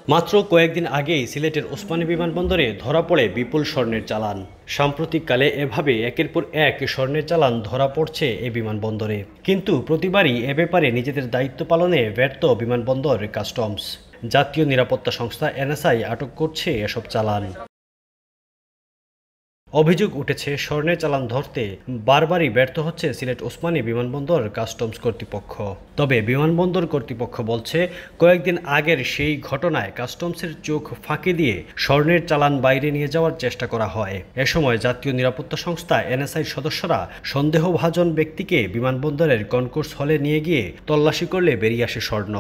মাত্র কয়েকদিন আগেই সিলেটের ওসমানী বিমানবন্দরে ধরা পড়ে বিপুল স্বর্ণের চালান। সাম্প্রতিককালে এভাবে একের পর এক স্বর্ণের চালান ধরা পড়ছে এ বিমানবন্দরে, কিন্তু প্রতিবারই এ ব্যাপারে নিজেদের দায়িত্ব পালনে ব্যর্থ বিমানবন্দর কাস্টমস। জাতীয় নিরাপত্তা সংস্থা এনএসআই আটক করছে এসব চালান। অভিযোগ উঠেছে, স্বর্ণের চালান ধরতে বারবারই ব্যর্থ হচ্ছে সিলেট ওসমানী বিমানবন্দর কাস্টমস কর্তৃপক্ষ। তবে বিমানবন্দর কর্তৃপক্ষ বলছে, কয়েকদিন আগের সেই ঘটনায় কাস্টমসের চোখ ফাঁকি দিয়ে স্বর্ণের চালান বাইরে নিয়ে যাওয়ার চেষ্টা করা হয়। এ সময় জাতীয় নিরাপত্তা সংস্থা এনএসআই সদস্যরা সন্দেহভাজন ব্যক্তিকে বিমানবন্দরের কনকোর্স হলে নিয়ে গিয়ে তল্লাশি করলে বেরিয়ে আসে স্বর্ণ।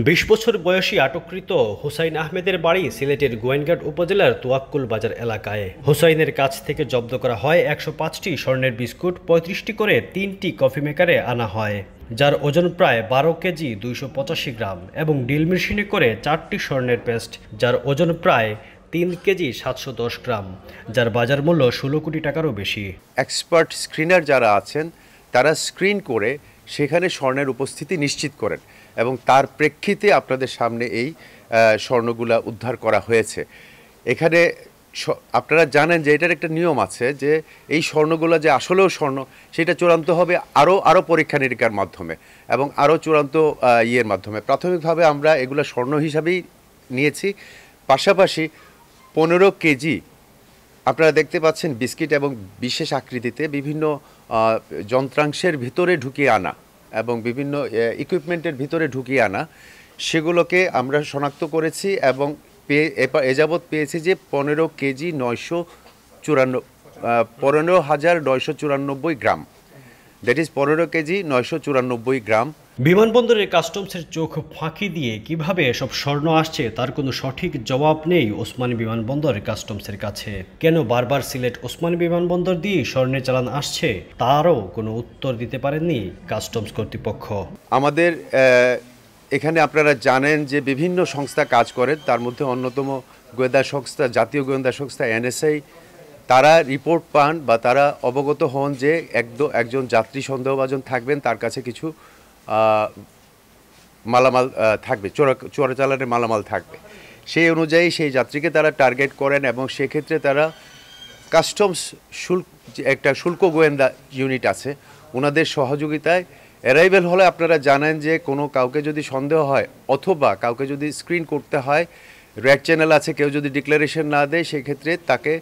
২০ বছর বয়সী আটককৃত হুসাইন আহমেদের বাড়ি সিলেটের গোয়েনঘাট উপজেলার তোয়াক্কুল বাজার এলাকায়। হুসাইনের কাছ থেকে জব্দ করা হয় ১০৫টি স্বর্ণের বিস্কুট, ৩৫টি করে ৩টি কফি মেকারে আনা হয়, যার ওজন প্রায় ১২ কেজি ২৮৫ গ্রাম, এবং ড্রিল মেশিনে করে ৪টি স্বর্ণের পেস্ট, যার ওজন প্রায় ৩ কেজি ৭১০ গ্রাম, যার বাজার মূল্য ১৬ কোটি টাকারও বেশি। এক্সপার্ট স্ক্রিনার যারা আছেন তারা স্ক্রিন করে সেখানে স্বর্ণের উপস্থিতি নিশ্চিত করেন এবং তার প্রেক্ষিতে আপনাদের সামনে এই স্বর্ণগুলা উদ্ধার করা হয়েছে। এখানে আপনারা জানেন যে এটার একটা নিয়ম আছে যে এই স্বর্ণগুলো যে আসলেও স্বর্ণ সেটা চূড়ান্ত হবে আরও পরীক্ষা নিরীক্ষার মাধ্যমে এবং আরও চূড়ান্ত ইয়ের মাধ্যমে। প্রাথমিকভাবে আমরা এগুলো স্বর্ণ হিসাবেই নিয়েছি। পাশাপাশি ১৫ কেজি আপনারা দেখতে পাচ্ছেন বিস্কিট এবং বিশেষ আকৃতিতে বিভিন্ন যন্ত্রাংশের ভিতরে ঢুকিয়ে আনা এবং বিভিন্ন ইকুইপমেন্টের ভিতরে ঢুকিয়ে আনা, সেগুলোকে আমরা শনাক্ত করেছি এবং এ যাবৎ পেয়েছি যে ১৫ KG ১৫,৯৯৪ gram, that is ১৫ KG ৯৯৪ গ্রাম। বিমানবন্দরের কাস্টমসের চোখ ফাঁকি দিয়ে কিভাবে এসব স্বর্ণ আসছে তার কোনো সঠিক জবাব নেই ওসমানী বিমানবন্দর কাস্টমসের কাছে। কেন বারবার সিলেট ওসমানী বিমানবন্দর দিয়ে স্বর্ণের চালান আসছে তারও কোনো উত্তর দিতে পারেননি কাস্টমস কর্তৃপক্ষ। আমাদের এখানে আপনারা জানেন যে বিভিন্ন সংস্থা কাজ করেন, তার মধ্যে অন্যতম গোয়েন্দা সংস্থা, জাতীয় গোয়েন্দা সংস্থা এনএসআই। তারা রিপোর্ট পান বা তারা অবগত হন যে একজন যাত্রী সন্দেহভাজন থাকবেন, তার কাছে কিছু মালামাল থাকবে, চোরাচালানের মালামাল থাকবে। সেই অনুযায়ী সেই যাত্রীকে তারা টার্গেট করেন এবং সেক্ষেত্রে তারা কাস্টমস একটা শুল্ক গোয়েন্দা ইউনিট আছে, ওনাদের সহযোগিতায় অ্যারাইভেল হলে আপনারা জানেন যে কাউকে যদি সন্দেহ হয় অথবা কাউকে যদি স্ক্রিন করতে হয়, রেড চ্যানেল আছে, কেউ যদি ডিক্লারেশন না দেয় সেক্ষেত্রে তাকে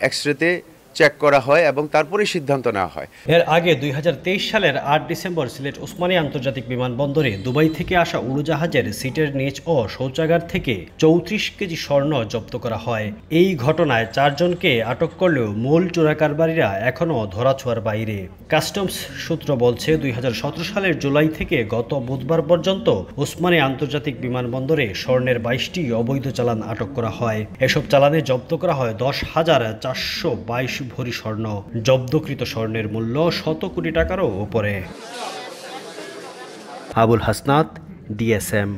এক্সরেতে চেক করা হয় এবং তারপরে সিদ্ধান্ত নেওয়া হয়। এর আগে ২০২৩ সালের ৮ ডিসেম্বর সিলেট ওসমানী আন্তর্জাতিক বিমানবন্দরে দুবাই থেকে আসা উড়োজাহাজের সিটের নিচ ও শৌচাগার থেকে ৩৪ কেজি স্বর্ণ জব্দ করা হয়। এই ঘটনায় ৪ জনকে আটক করলেও মূল চোরাকারবারীরা এখনও ধরাছোঁয়ার বাইরে। কাস্টমস সূত্র বলছে, ২০১৭ সালের জুলাই থেকে গত বুধবার পর্যন্ত ওসমানী আন্তর্জাতিক বিমানবন্দরে স্বর্ণের ২২টি অবৈধ চালান আটক করা হয়। এসব চালানে জব্দ করা হয় ১০,৪২২ ভরি স্বর্ণ। জব্দকৃত স্বর্ণের মূল্য ১০০ কোটি টাকারও উপরে। আবুল হাসনাত, DSM।